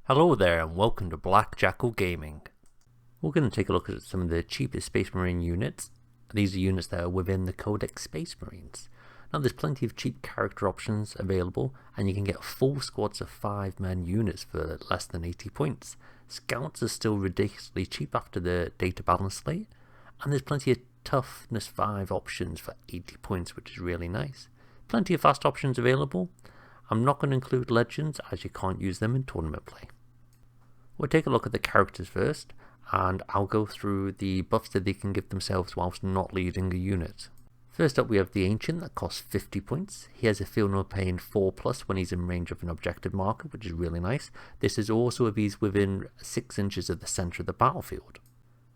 Hello there and welcome to Black Jackal Gaming. We're going to take a look at some of the cheapest Space Marine units. These are units that are within the Codex Space Marines. Now there's plenty of cheap character options available and you can get full squads of 5-man units for less than 80 points. Scouts are still ridiculously cheap after the data balance slate, and there's plenty of toughness 5 options for 80 points, which is really nice. Plenty of fast options available. I'm not going to include legends as you can't use them in tournament play. We'll take a look at the characters first, and I'll go through the buffs that they can give themselves whilst not leading a unit. First up we have the Ancient that costs 50 points. He has a Feel No Pain 4+ when he's in range of an objective marker, which is really nice. This is also if he's within 6 inches of the centre of the battlefield.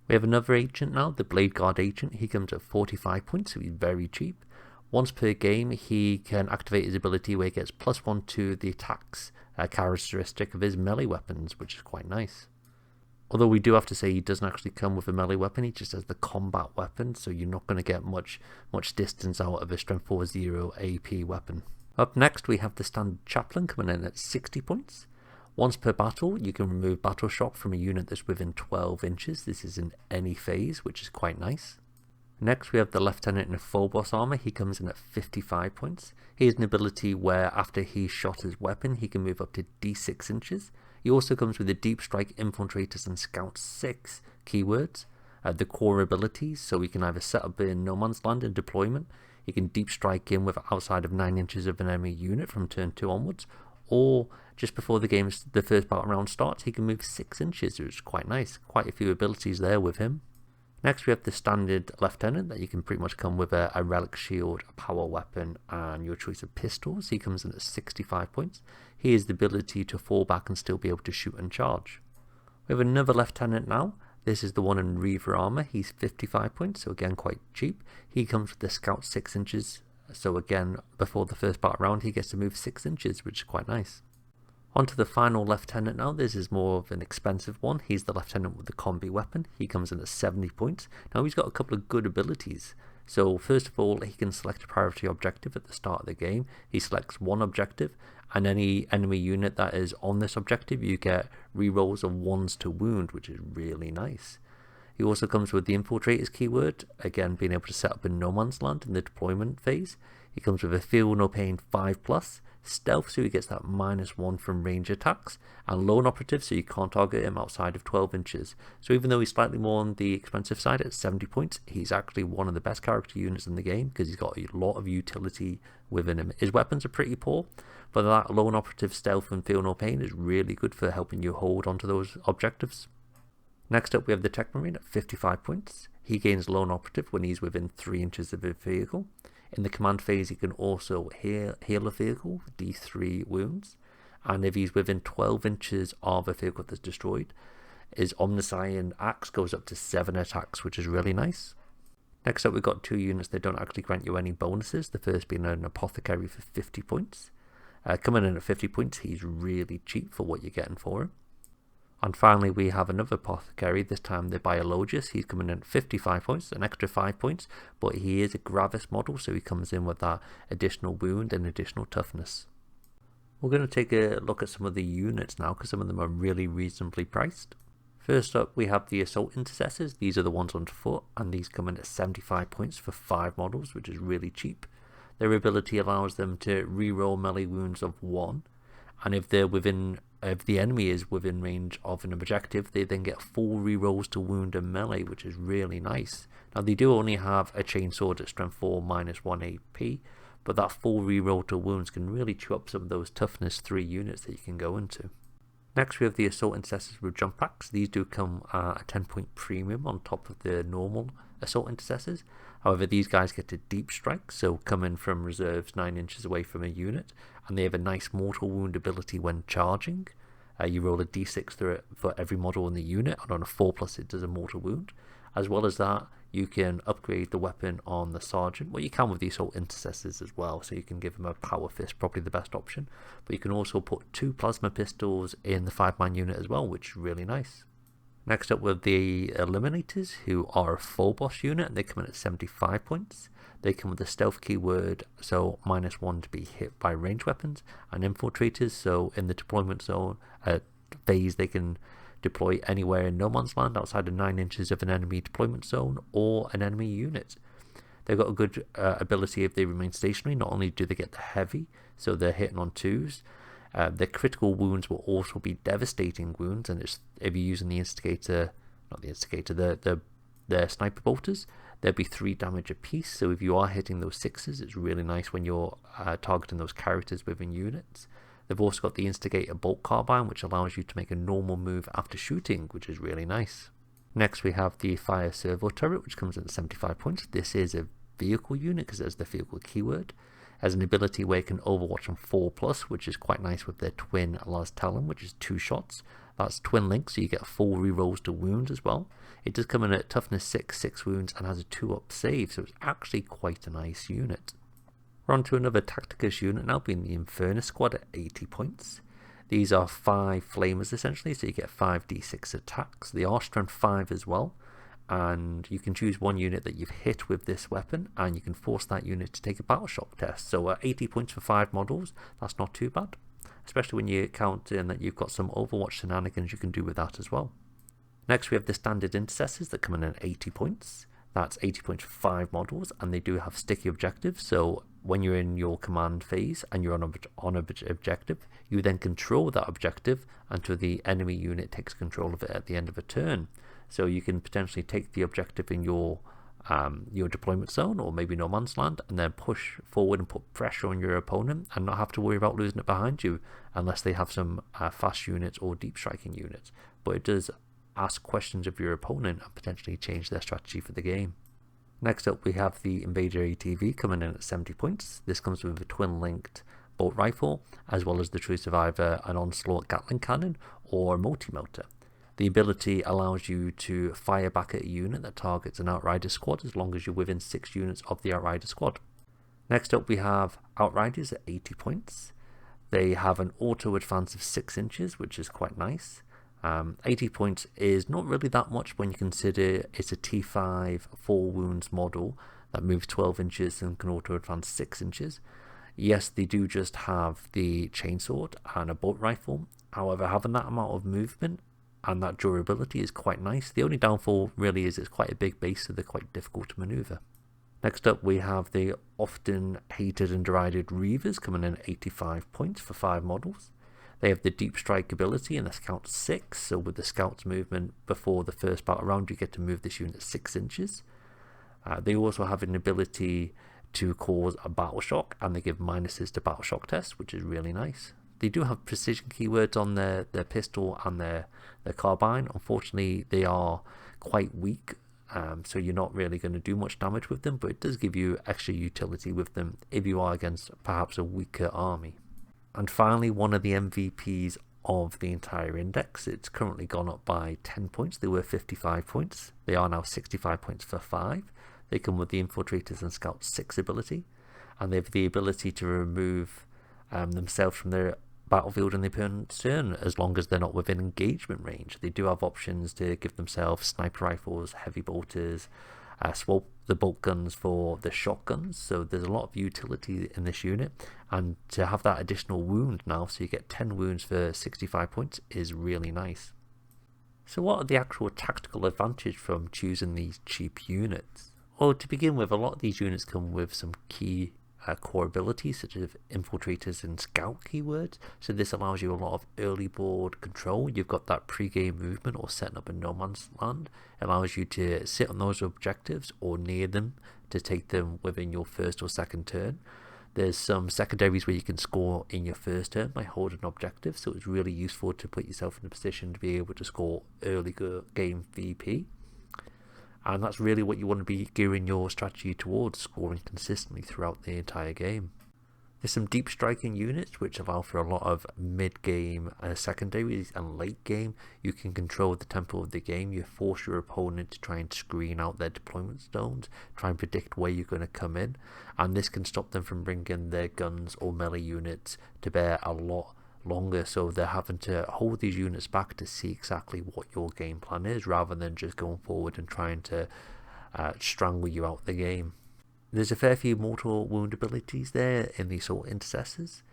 We have another Ancient now, the Blade Guard Ancient. He comes at 45 points, so he's very cheap. Once per game he can activate his ability where he gets +1 to the attacks characteristic of his melee weapons, which is quite nice. Although we do have to say he doesn't actually come with a melee weapon, he just has the combat weapon, so you're not going to get much distance out of a Strength 4-0 AP weapon. Up next we have the standard Chaplain coming in at 60 points. Once per battle you can remove battle shock from a unit that's within 12 inches. This is in any phase, which is quite nice. Next we have the Lieutenant in full boss armor. He comes in at 55 points. He has an ability where after he's shot his weapon he can move up to D6 inches. He also comes with the Deep Strike, Infiltrators and Scout 6 keywords. The core abilities, so he can either set up in no man's land in deployment, he can deep strike in with outside of 9 inches of an enemy unit from turn 2 onwards, or just before the first battle round starts he can move 6 inches, which is quite nice. Quite a few abilities there with him. Next we have the standard Lieutenant that you can pretty much come with a relic shield, a power weapon and your choice of pistols. He comes in at 65 points. He has the ability to fall back and still be able to shoot and charge. We have another Lieutenant now. This is the one in Reaver armor. He's 55 points, so again quite cheap. He comes with the Scout 6 inches, so again before the first battle round he gets to move 6 inches, which is quite nice. On to the final Lieutenant now. This is more of an expensive one. He's the Lieutenant with the combi weapon. He comes in at 70 points. Now he's got a couple of good abilities. So first of all, he can select a priority objective at the start of the game. He selects one objective, and any enemy unit that is on this objective you get rerolls of 1s to wound, which is really nice. He also comes with the Infiltrators keyword, again being able to set up in no man's land in the deployment phase. He comes with a Feel No Pain 5+, Stealth, so he gets that -1 from range attacks, and Lone Operative, so you can't target him outside of 12 inches. So even though he's slightly more on the expensive side at 70 points, he's actually one of the best character units in the game because he's got a lot of utility within him. His weapons are pretty poor, but that Lone Operative, Stealth and Feel No Pain is really good for helping you hold onto those objectives. Next up we have the Tech Marine at 55 points. He gains Lone Operative when he's within 3 inches of a vehicle. In the command phase he can also heal a vehicle with D3 wounds, and if he's within 12 inches of a vehicle that's destroyed, his Omniscient Axe goes up to 7 attacks, which is really nice. Next up we've got 2 units that don't actually grant you any bonuses, the first being an Apothecary for 50 points. Coming in at 50 points he's really cheap for what you're getting for him. And finally we have another Apothecary, this time the Biologus. He's coming in at 55 points, an extra 5 points, but he is a Gravis model, so he comes in with that additional wound and additional toughness. We're going to take a look at some of the units now because some of them are really reasonably priced. First up we have the Assault Intercessors. These are the ones on foot, and these come in at 75 points for 5 models, which is really cheap. Their ability allows them to reroll melee wounds of 1, and if the enemy is within range of an objective, they then get full rerolls to wound and melee, which is really nice. Now they do only have a chainsword at strength 4 -1 AP, but that full reroll to wounds can really chew up some of those toughness 3 units that you can go into. Next we have the Assault Intercessors with jump packs. These do come at a 10-point premium on top of the normal Assault Intercessors. However, these guys get a Deep Strike, so come in from reserves 9 inches away from a unit, and they have a nice Mortal Wound ability when charging. You roll a D6 through it for every model in the unit, and on a 4+ it does a Mortal Wound. As well as that, you can upgrade the weapon on the Sergeant. Well, you can with the Assault Intercessors as well, so you can give them a Power Fist, probably the best option. But you can also put 2 Plasma Pistols in the 5-man unit as well, which is really nice. Next up with the Eliminators, who are a full boss unit, and they come in at 75 points. They come with a stealth keyword, so -1 to be hit by ranged weapons, and infiltrators, so in the deployment zone, phase they can deploy anywhere in no man's land outside of 9 inches of an enemy deployment zone or an enemy unit. They've got a good ability if they remain stationary. Not only do they get the heavy, so they're hitting on 2s, their critical wounds will also be devastating wounds, and if you're using the instigator, not the instigator, the sniper bolters, there'll be 3 damage apiece. So if you are hitting those 6s, it's really nice when you're targeting those characters within units. They've also got the instigator bolt carbine, which allows you to make a normal move after shooting, which is really nice. Next we have the fire servo turret, which comes in at 75 points. This is a vehicle unit because there's the vehicle keyword. Has an ability where it can overwatch on 4+, which is quite nice with their twin Las Talon, which is 2 shots. That's twin link, so you get 4 rerolls to wounds as well. It does come in at toughness 6, 6 wounds, and has a 2-up save, so it's actually quite a nice unit. We're on to another Tacticus unit now, being the Infernus squad at 80 points. These are 5 flamers essentially, so you get 5d6 attacks. They are strength 5 as well, and you can choose one unit that you've hit with this weapon, and you can force that unit to take a battle shock test. So 80 points for 5 models, that's not too bad, especially when you count in that you've got some Overwatch shenanigans you can do with that as well. Next we have the standard intercessors that come in at 80 points. That's 80 points for 5 models, and they do have sticky objectives. So when you're in your command phase and you're on an objective, you then control that objective until the enemy unit takes control of it at the end of a turn. So you can potentially take the objective in your deployment zone, or maybe no man's land, and then push forward and put pressure on your opponent and not have to worry about losing it behind you unless they have some fast units or deep striking units. But it does ask questions of your opponent and potentially change their strategy for the game. Next up we have the Invader ATV coming in at 70 points. This comes with a twin linked bolt rifle, as well as the choice of either an onslaught Gatling cannon or a multi-melter. The ability allows you to fire back at a unit that targets an Outrider squad as long as you're within 6 units of the Outrider squad. Next up we have Outriders at 80 points. They have an auto advance of 6 inches, which is quite nice. 80 points is not really that much when you consider it's a T5 4 wounds model that moves 12 inches and can auto advance 6 inches. Yes, they do just have the chainsword and a bolt rifle. However, having that amount of movement and that durability is quite nice. The only downfall really is it's quite a big base, so they're quite difficult to maneuver. Next up we have the often hated and derided Reavers coming in at 85 points for 5 models. They have the deep strike ability and the scout 6, so with the scout's movement before the first battle round you get to move this unit 6 inches. They also have an ability to cause a battle shock, and they give minuses to battle shock tests, which is really nice. They do have precision keywords on their pistol and their carbine. Unfortunately they are quite weak, so you're not really going to do much damage with them, but it does give you extra utility with them if you are against perhaps a weaker army. And finally, one of the MVPs of the entire index. It's currently gone up by 10 points. They were 55 points. They are now 65 points for 5. They come with the Infiltrators and Scout 6 ability, and they have the ability to remove themselves from their battlefield in the opponent's turn as long as they're not within engagement range. They do have options to give themselves sniper rifles, heavy bolters, swap the bolt guns for the shotguns, so there's a lot of utility in this unit, and to have that additional wound now, so you get 10 wounds for 65 points, is really nice. So what are the actual tactical advantage from choosing these cheap units? Well, to begin with, a lot of these units come with some key core abilities such as Infiltrators and Scout keywords, so this allows you a lot of early board control. You've got that pre-game movement or setting up in no man's land. It allows you to sit on those objectives or near them to take them within your first or second turn. There's some secondaries where you can score in your first turn by holding objectives, so it's really useful to put yourself in a position to be able to score early game VP. And that's really what you want to be gearing your strategy towards, scoring consistently throughout the entire game. There's some deep striking units which allow for a lot of mid-game secondaries, and late game you can control the tempo of the game. You force your opponent to try and screen out their deployment zones, try and predict where you're going to come in, and this can stop them from bringing their guns or melee units to bear a lot longer, so they're having to hold these units back to see exactly what your game plan is, rather than just going forward and trying to strangle you out the game. There's a fair few mortal wound abilities there in the Assault Intercessors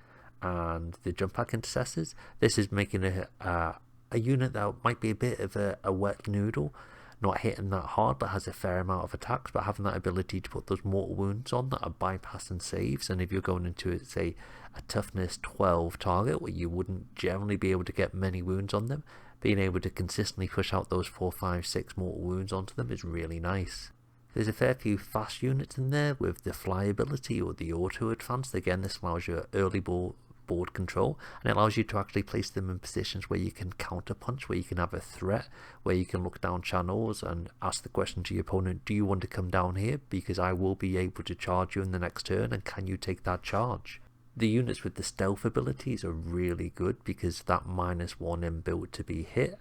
and the Jump Pack Intercessors. This is making a a unit that might be a bit of a wet noodle, not hitting that hard but has a fair amount of attacks, but having that ability to put those mortal wounds on that are bypassing saves. And if you're going into it, say a toughness 12 target where you wouldn't generally be able to get many wounds on them, being able to consistently push out those 4, 5, 6 mortal wounds onto them is really nice. There's a fair few fast units in there with the fly ability or the auto advance. Again, this allows you early board control, and it allows you to actually place them in positions where you can counter punch, where you can have a threat, where you can look down channels and ask the question to your opponent, do you want to come down here because I will be able to charge you in the next turn, and can you take that charge? The units with the stealth abilities are really good because that -1 inbuilt to be hit,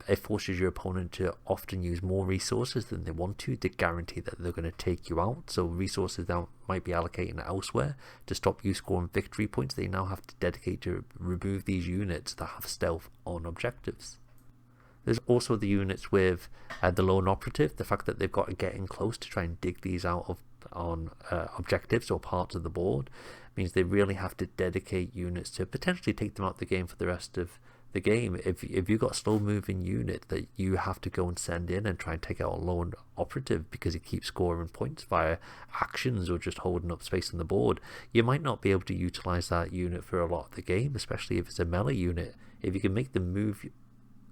it forces your opponent to often use more resources than they want to guarantee that they're going to take you out. So resources that might be allocated elsewhere to stop you scoring victory points, they now have to dedicate to remove these units that have stealth on objectives. There's also the units with the lone operative, the fact that they've got to get in close to try and dig these out on objectives or parts of the board means they really have to dedicate units to potentially take them out of the game for the rest of the game. If you've got a slow moving unit that you have to go and send in and try and take out a lone operative because it keeps scoring points via actions or just holding up space on the board, you might not be able to utilize that unit for a lot of the game, especially if it's a melee unit. If you can make them move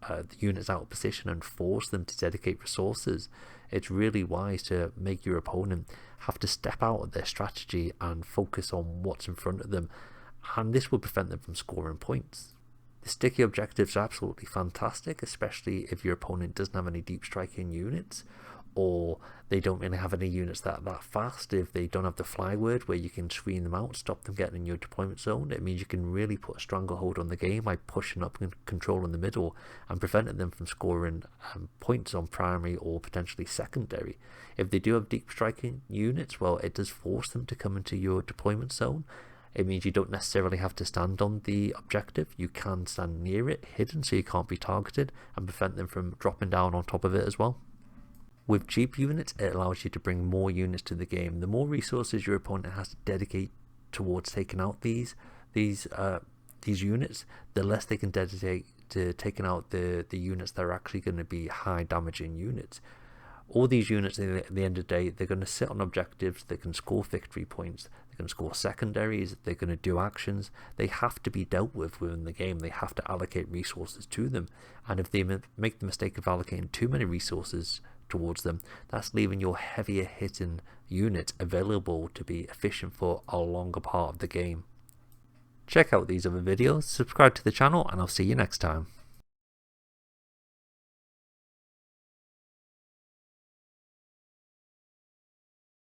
the units out of position and force them to dedicate resources, it's really wise to make your opponent have to step out of their strategy and focus on what's in front of them, and this will prevent them from scoring points. The sticky objectives are absolutely fantastic, especially if your opponent doesn't have any deep striking units, or they don't really have any units that are that fast. If they don't have the fly word where you can screen them out, stop them getting in your deployment zone, it means you can really put a stronger hold on the game by pushing up and controlling the middle and preventing them from scoring points on primary or potentially secondary. If they do have deep striking units, well, it does force them to come into your deployment zone. It means you don't necessarily have to stand on the objective. You can stand near it, hidden, so you can't be targeted, and prevent them from dropping down on top of it as well. With cheap units, it allows you to bring more units to the game. The more resources your opponent has to dedicate towards taking out these units, the less they can dedicate to taking out the units that are actually going to be high damaging units. All these units, at the end of the day, they're going to sit on objectives, they can score victory points, they're going to score secondaries, they're going to do actions. They have to be dealt with within the game. They have to allocate resources to them. And if they make the mistake of allocating too many resources towards them, that's leaving your heavier hitting units available to be efficient for a longer part of the game. Check out these other videos, subscribe to the channel, and I'll see you next time.